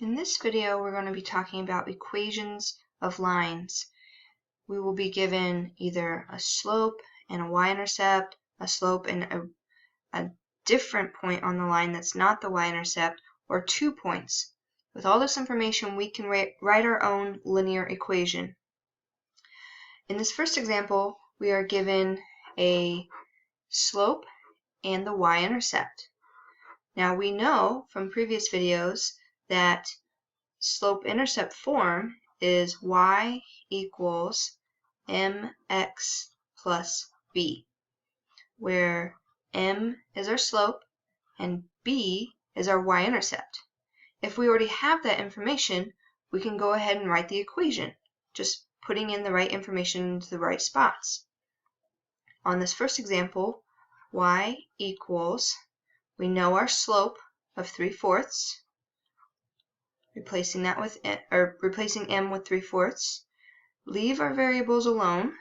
In this video, we're going to be talking about equations of lines. We will be given either a slope and a y-intercept, a slope and a different point on the line that's not the y-intercept, or 2 points. With all this information, we can write our own linear equation. In this first example, we are given a slope and the y-intercept. Now we know from previous videos that slope-intercept form is y equals mx plus b, where m is our slope and b is our y-intercept. If we already have that information, we can go ahead and write the equation, just putting in the right information into the right spots. On this first example, y equals, we know our slope of 3/4, replacing that with replacing m with 3/4, leave our variables alone,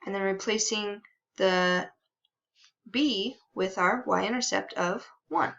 and then replacing the b with our y-intercept of 1.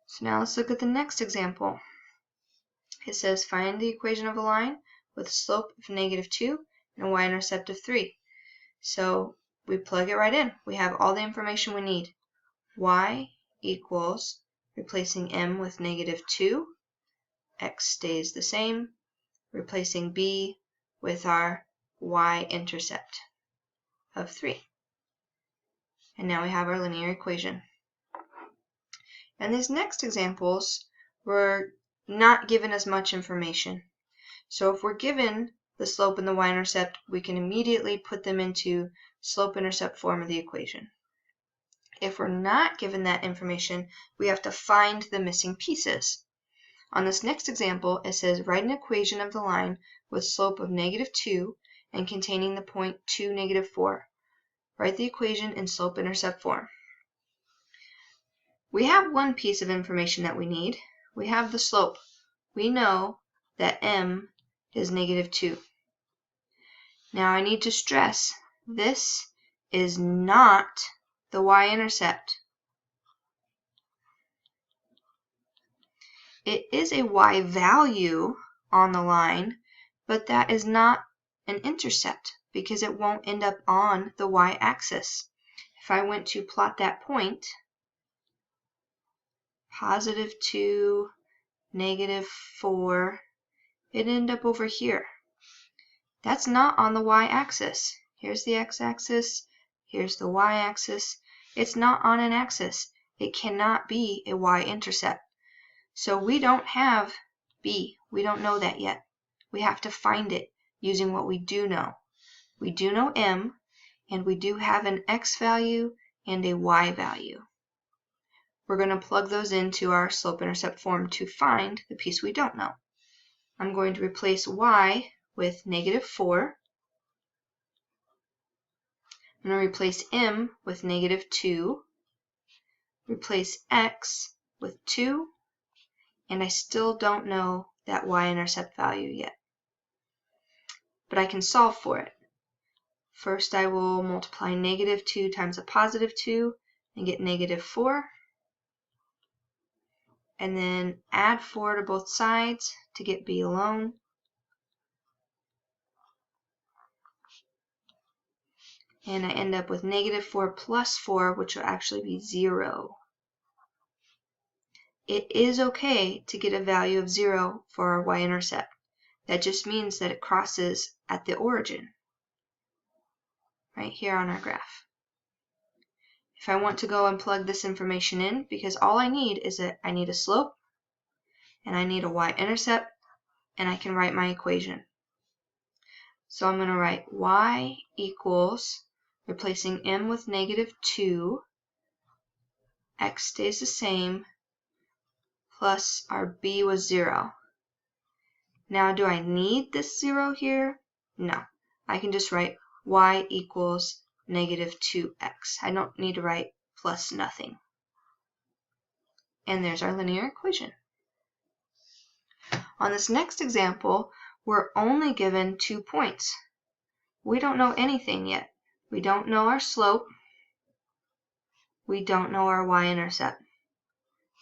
So now let's look at the next example. It says find the equation of a line with a slope of -2 and a y-intercept of 3. So we plug it right in. We have all the information we need. Y equals, replacing m with -2, x stays the same, replacing b with our y-intercept of 3. And now we have our linear equation. And these next examples, we're not given as much information. So if we're given the slope and the y-intercept, we can immediately put them into slope-intercept form of the equation. If we're not given that information, we have to find the missing pieces. On this next example, it says write an equation of the line with slope of -2 and containing the point 2, -4. Write the equation in slope-intercept form. We have one piece of information that we need. We have the slope. We know that m is -2. Now I need to stress, this is not the y-intercept. It is a y value on the line, but that is not an intercept because it won't end up on the y-axis. If I went to plot that point, +2, -4, it'd end up over here. That's not on the y-axis. Here's the x-axis, here's the y-axis. It's not on an axis. It cannot be a y-intercept. So we don't have b. We don't know that yet. We have to find it using what we do know. We do know m, and we do have an x value and a y value. We're going to plug those into our slope-intercept form to find the piece we don't know. I'm going to replace y with -4. I'm going to replace m with -2, replace x with 2, and I still don't know that y-intercept value yet. But I can solve for it. First I will multiply -2 times a +2 and get -4. And then add 4 to both sides to get b alone. And I end up with -4 plus 4, which will actually be 0. It is okay to get a value of 0 for our y-intercept. That just means that it crosses at the origin, right here on our graph. If I want to go and plug this information in, because all I need is that I need a slope and I need a y-intercept, and I can write my equation. So I'm going to write y equals, replacing m with -2, x stays the same, plus our b was 0. Now do I need this 0 here? No. I can just write y equals -2x. I don't need to write plus nothing. And there's our linear equation. On this next example, we're only given 2 points. We don't know anything yet. We don't know our slope. We don't know our y-intercept.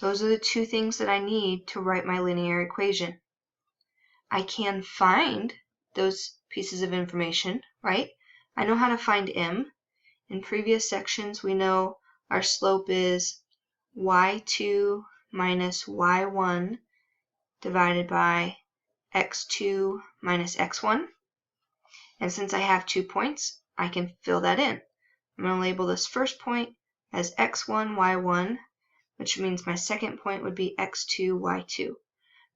Those are the 2 things that I need to write my linear equation. I can find those pieces of information, right? I know how to find m. In previous sections, we know our slope is y2 minus y1 divided by x2 minus x1. And since I have 2 points, I can fill that in. I'm going to label this first point as x1, y1, which means my second point would be x2, y2.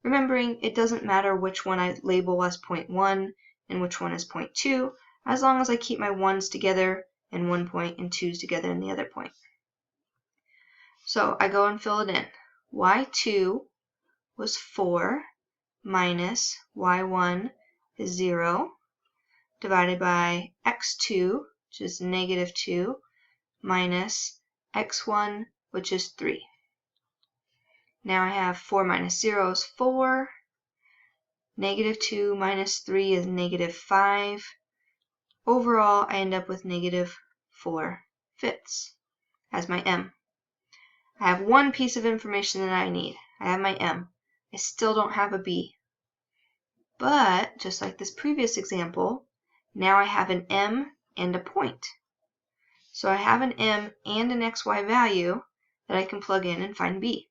Remembering, it doesn't matter which one I label as point 1 and which one as point 2, as long as I keep my 1's together in one point and 2's together in the other point. So I go and fill it in. y2 was 4 minus y1 is 0 divided by x2, which is negative 2, minus x1, which is 3. Now I have 4 minus 0 is 4. Negative 2 minus 3 is negative 5. Overall, I end up with negative 4/5 as my m. I have one piece of information that I need. I have my m. I still don't have a b. But, just like this previous example, now I have an m and a point. So I have an m and an xy value that I can plug in and find b.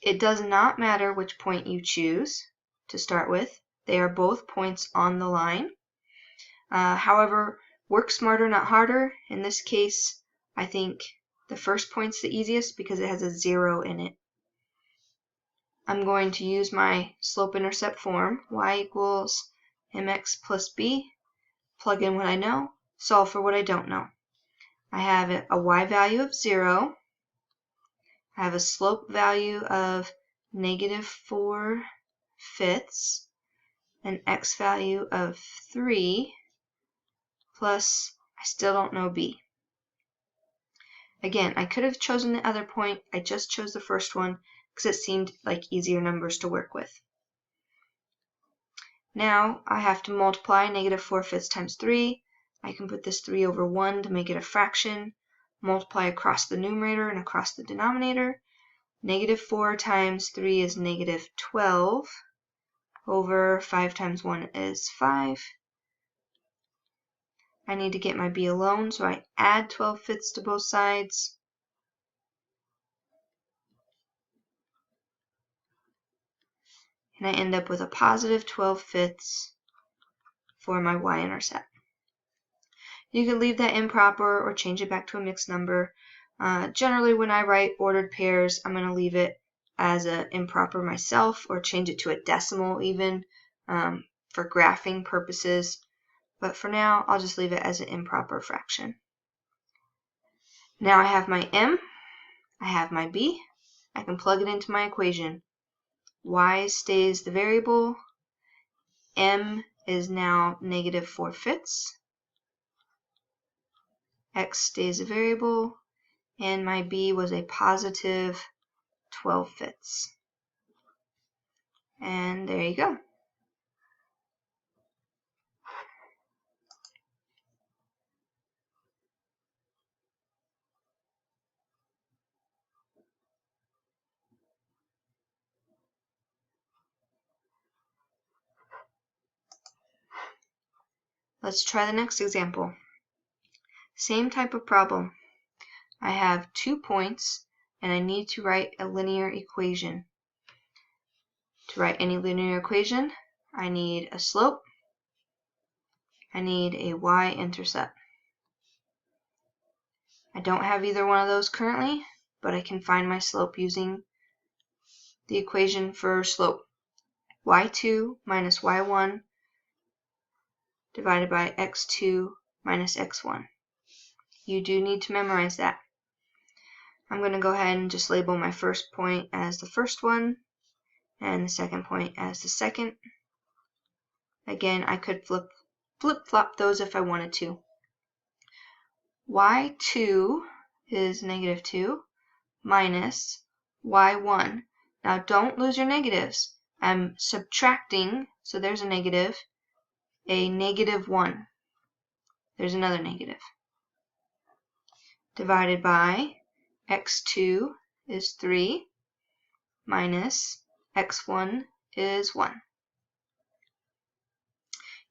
It does not matter which point you choose to start with. They are both points on the line. However, work smarter, not harder. In this case, I think the first point's the easiest because it has a 0 in it. I'm going to use my slope-intercept form, y equals mx plus b, plug in what I know, solve for what I don't know. I have a y value of 0. I have a slope value of negative 4/5, an x value of 3, plus I still don't know b. Again, I could have chosen the other point. I just chose the first one because it seemed like easier numbers to work with. Now I have to multiply negative 4/5 times 3. I can put this 3 over 1 to make it a fraction. Multiply across the numerator and across the denominator. Negative 4 times 3 is negative 12 over 5 times 1 is 5. I need to get my b alone, so I add 12/5 to both sides. And I end up with a positive 12/5 for my y-intercept. You can leave that improper or change it back to a mixed number. Generally, when I write ordered pairs, I'm going to leave it as an improper myself or change it to a decimal even for graphing purposes. But for now, I'll just leave it as an improper fraction. Now I have my m, I have my b. I can plug it into my equation. Y stays the variable. M is now negative 4/5. X stays a variable. And my b was a positive 12/5. And there you go. Let's try the next example. Same type of problem. I have 2 points and I need to write a linear equation. To write any linear equation, I need a slope, I need a y-intercept. I don't have either one of those currently, but I can find my slope using the equation for slope. y2 minus y1 divided by x2 minus x1. You do need to memorize that. I'm going to go ahead and just label my first point as the first one and the second point as the second. Again, I could flip-flop those if I wanted to. y2 is negative 2 minus y1. Now don't lose your negatives. I'm subtracting, so there's a negative -1. There's another negative. Divided by x2 is 3 minus x1 is 1.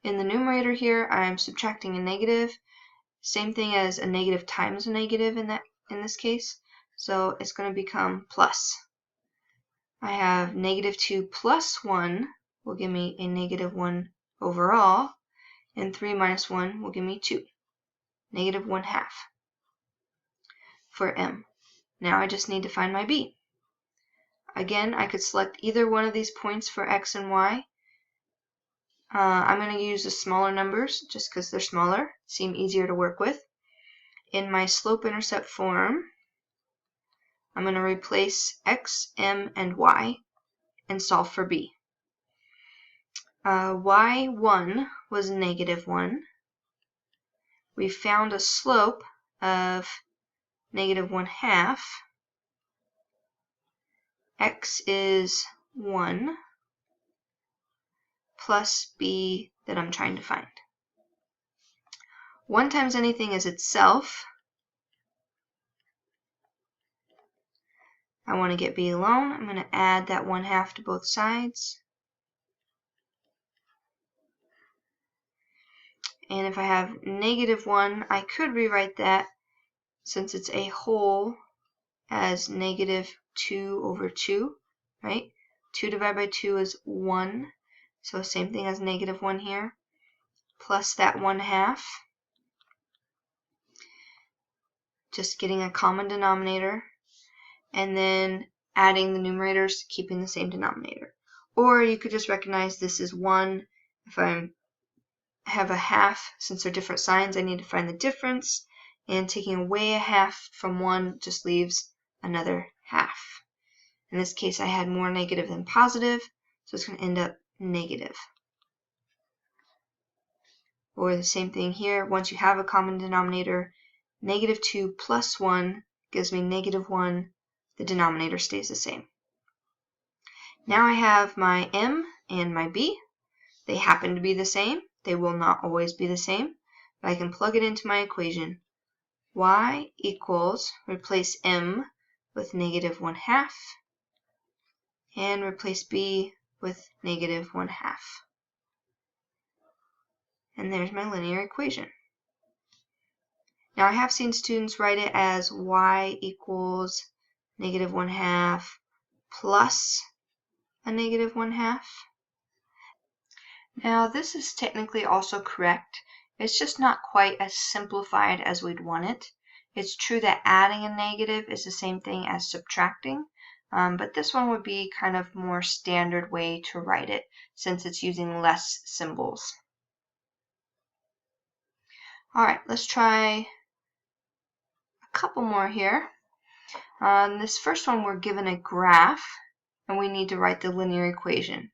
In the numerator here, I'm subtracting a negative. Same thing as a negative times a negative in this case. So it's going to become plus. I have -2 plus 1 will give me a -1 overall, and 3 minus 1 will give me 2. -1/2 for m. Now I just need to find my b. Again, I could select either one of these points for x and y. I'm going to use the smaller numbers just because they're smaller, seem easier to work with. In my slope-intercept form, I'm going to replace x, m, and y and solve for b. y1 was -1. We found a slope of -1/2. X is 1 plus b that I'm trying to find. 1 times anything is itself. I want to get b alone. I'm going to add that 1/2 to both sides. And if I have -1, I could rewrite that, since it's a whole, as -2/2, right? 2 divided by 2 is 1, so same thing as -1 here, plus that 1/2. Just getting a common denominator, and then adding the numerators, keeping the same denominator. Or you could just recognize this is 1. If I have a half, since they're different signs, I need to find the difference, and taking away a half from 1 just leaves another half. In this case, I had more negative than positive, so it's going to end up negative. Or the same thing here, once you have a common denominator, -2 plus 1 gives me -1. The denominator stays the same. Now I have my m and my b. They happen to be the same. They will not always be the same, but I can plug it into my equation. Y equals, replace m with -1/2, and replace b with -1/2. And there's my linear equation. Now I have seen students write it as y equals -1/2 plus a -1/2. Now this is technically also correct. It's just not quite as simplified as we'd want it. It's true that adding a negative is the same thing as subtracting, but this one would be kind of more standard way to write it, since it's using less symbols. Alright, let's try a couple more here. This first one, we're given a graph, and we need to write the linear equation.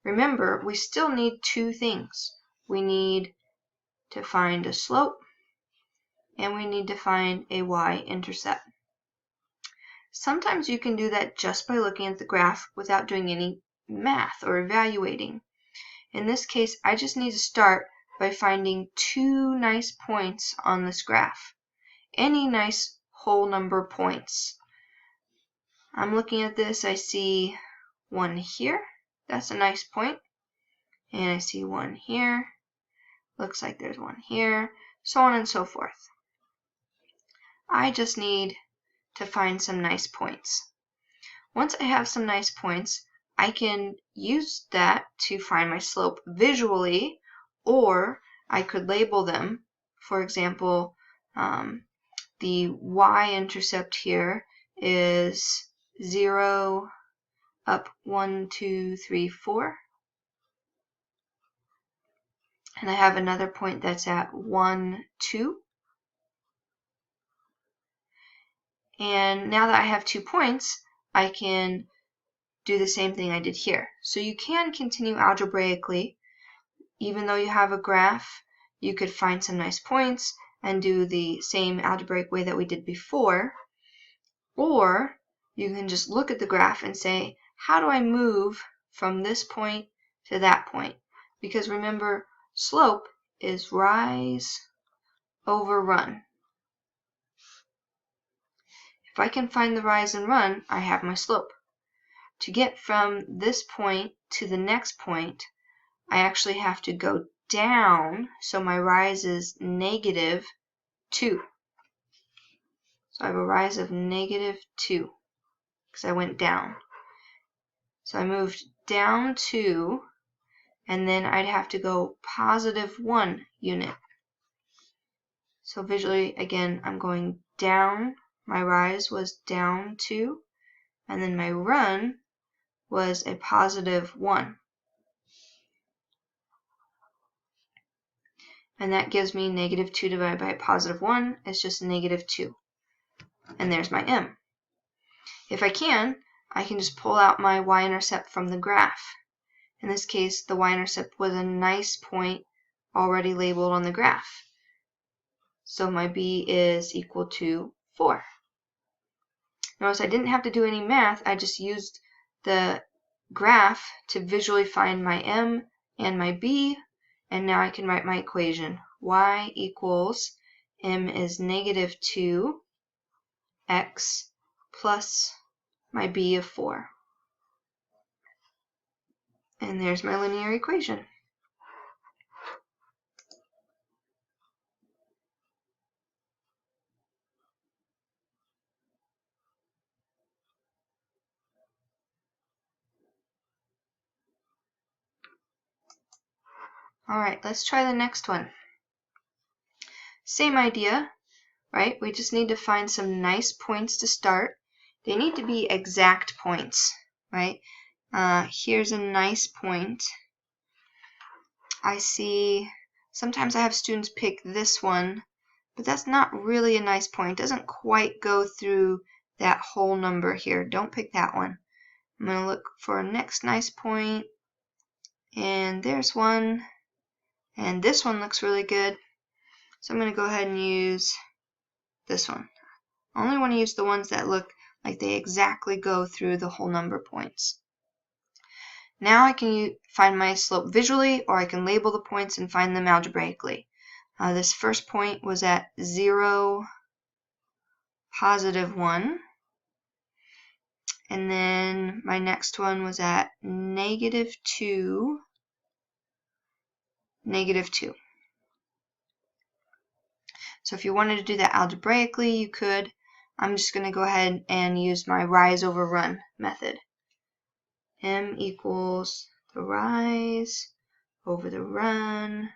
Remember, we still need two things. We need to find a slope, and we need to find a y-intercept. Sometimes you can do that just by looking at the graph without doing any math or evaluating. In this case, I just need to start by finding two nice points on this graph. Any nice whole number points. I'm looking at this, I see one here. That's a nice point. And I see one here. Looks like there's one here. So on and so forth. I just need to find some nice points. Once I have some nice points, I can use that to find my slope visually, or I could label them. For example, the y-intercept here is 0, up 1, 2, 3, 4. And I have another point that's at 1, 2. And now that I have 2 points, I can do the same thing I did here. So you can continue algebraically. Even though you have a graph, you could find some nice points and do the same algebraic way that we did before. Or you can just look at the graph and say, how do I move from this point to that point? Because remember, slope is rise over run. If I can find the rise and run, I have my slope. To get from this point to the next point, I actually have to go down, so my rise is -2. So I have a rise of -2 because I went down. So I moved down 2, and then I'd have to go +1 unit. So visually, again, I'm going down. My rise was down 2, and then my run was a +1. And that gives me -2 divided by +1 is just -2. And there's my m. If I can just pull out my y-intercept from the graph. In this case, the y-intercept was a nice point already labeled on the graph. So my b is equal to 4. Notice I didn't have to do any math. I just used the graph to visually find my m and my b, and now I can write my equation. Y equals m is -2 x plus my b of 4. And there's my linear equation. Alright, let's try the next one. Same idea, right? We just need to find some nice points to start. They need to be exact points, right? Here's a nice point. I see sometimes I have students pick this one, but that's not really a nice point. It doesn't quite go through that whole number here. Don't pick that one. I'm going to look for a next nice point, and there's one, and this one looks really good. So I'm going to go ahead and use this one. I only want to use the ones that look like they exactly go through the whole number points. Now I can find my slope visually, or I can label the points and find them algebraically. This first point was at 0, +1. And then my next one was at -2, -2. So if you wanted to do that algebraically, you could. I'm just going to go ahead and use my rise over run method. M equals the rise over the run.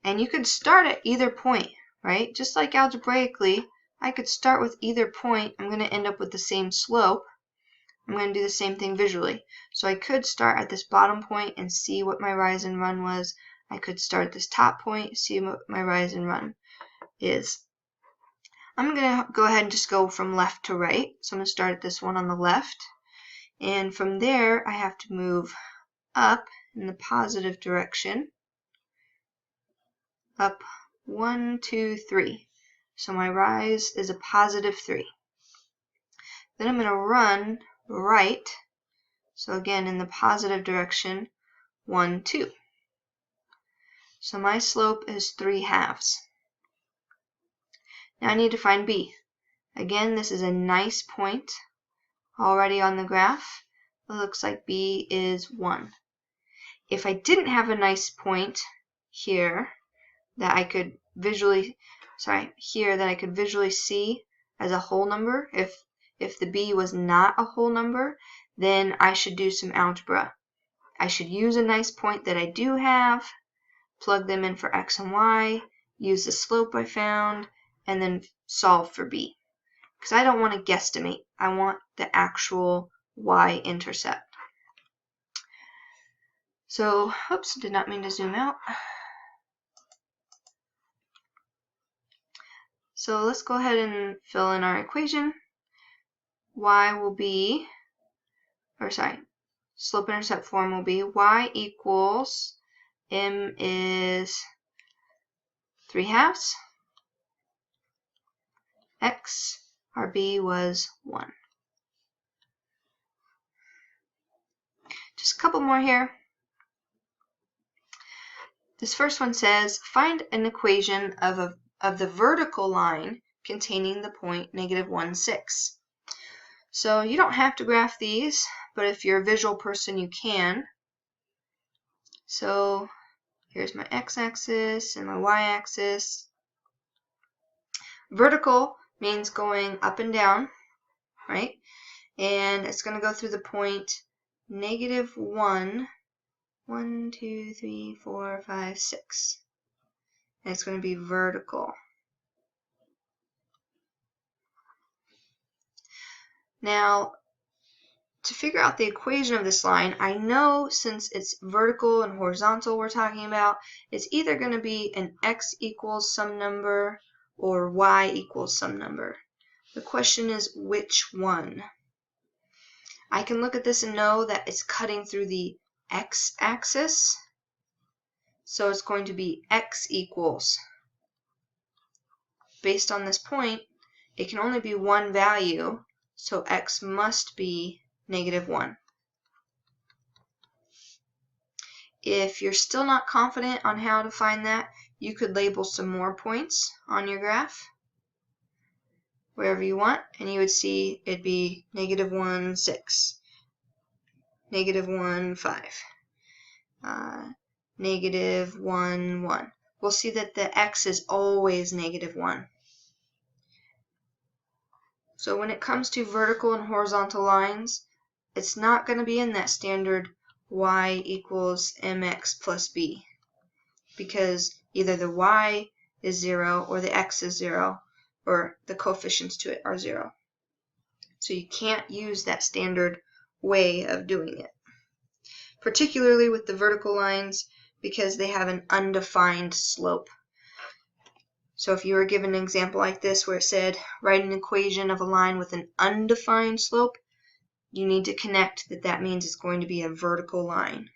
And you could start at either point, right? Just like algebraically, I could start with either point. I'm going to end up with the same slope. I'm going to do the same thing visually. So I could start at this bottom point and see what my rise and run was. I could start at this top point, see what my rise and run is. I'm going to go ahead and just go from left to right. So I'm going to start at this one on the left. And from there, I have to move up in the positive direction. Up 1, 2, 3. So my rise is a +3. Then I'm going to run right. So again, in the positive direction, 1, 2. So my slope is 3/2. Now I need to find b. Again, this is a nice point already on the graph. It looks like b is 1. If I didn't have a nice point here that I could visually, see as a whole number, if the b was not a whole number, then I should do some algebra. I should use a nice point that I do have, plug them in for x and y, use the slope I found, and then solve for b. Because I don't want to guesstimate. I want the actual y-intercept. So, oops, did not mean to zoom out. So let's go ahead and fill in our equation. Y will be, slope-intercept form will be y equals m is 3/2. X, our b was 1. Just a couple more here. This first one says, find an equation of the vertical line containing the point -1, 6. So you don't have to graph these, but if you're a visual person, you can. So here's my x-axis and my y-axis. Vertical means going up and down, right? And it's going to go through the point -1, 1, 2, 3, 4, 5, 6. And it's going to be vertical. Now, to figure out the equation of this line, I know since it's vertical and horizontal we're talking about, it's either going to be an x equals some number or y equals some number. The question is which one? I can look at this and know that it's cutting through the x-axis, so it's going to be x equals. Based on this point, it can only be one value, so x must be -1. If you're still not confident on how to find that, you could label some more points on your graph wherever you want, and you would see it'd be -1, 6, -1, 5, -1, 1. We'll see that the x is always -1. So when it comes to vertical and horizontal lines, it's not going to be in that standard y equals mx plus b, because either the y is 0 or the x is 0, or the coefficients to it are 0. So you can't use that standard way of doing it, particularly with the vertical lines, because they have an undefined slope. So if you were given an example like this where it said write an equation of a line with an undefined slope, you need to connect that that means it's going to be a vertical line.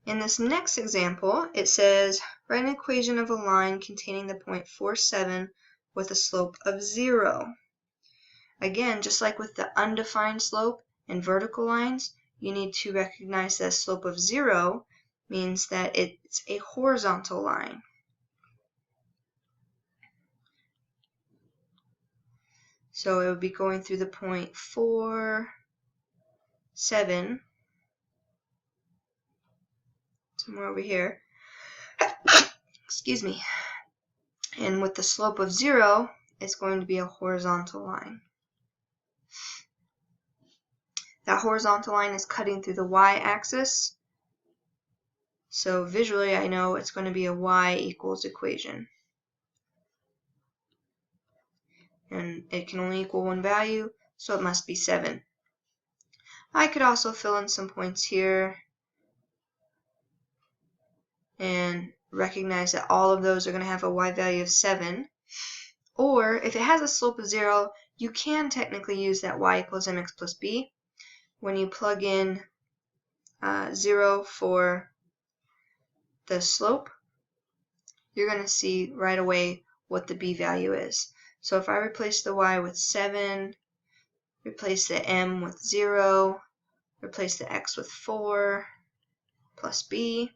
In this next example, it says write an equation of a line containing the point 4, 7 with a slope of 0. Again, just like with the undefined slope and vertical lines, you need to recognize that a slope of 0 means that it's a horizontal line. So it would be going through the point 4, 7, somewhere over here. Excuse me. And with the slope of 0, it's going to be a horizontal line. That horizontal line is cutting through the y-axis. So visually I know it's going to be a y equals equation. And it can only equal one value, so it must be 7. I could also fill in some points here and recognize that all of those are going to have a y value of 7. Or if it has a slope of 0, you can technically use that y equals mx plus b. When you plug in 0 for the slope, you're going to see right away what the b value is. So if I replace the y with 7, replace the m with 0, replace the x with 4 plus b,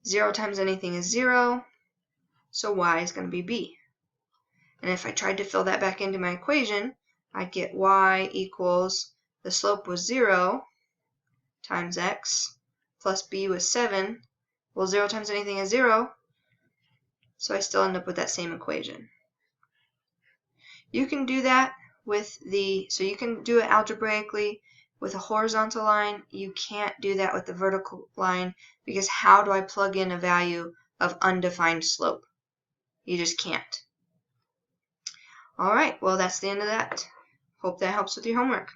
0 times anything is 0, so y is going to be b. And if I tried to fill that back into my equation, I'd get y equals, the slope was 0 times x plus b was 7. Well, 0 times anything is 0, so I still end up with that same equation. You can do that with so you can do it algebraically with a horizontal line. You can't do that with the vertical line, because how do I plug in a value of undefined slope? You just can't. Alright, well that's the end of that. Hope that helps with your homework.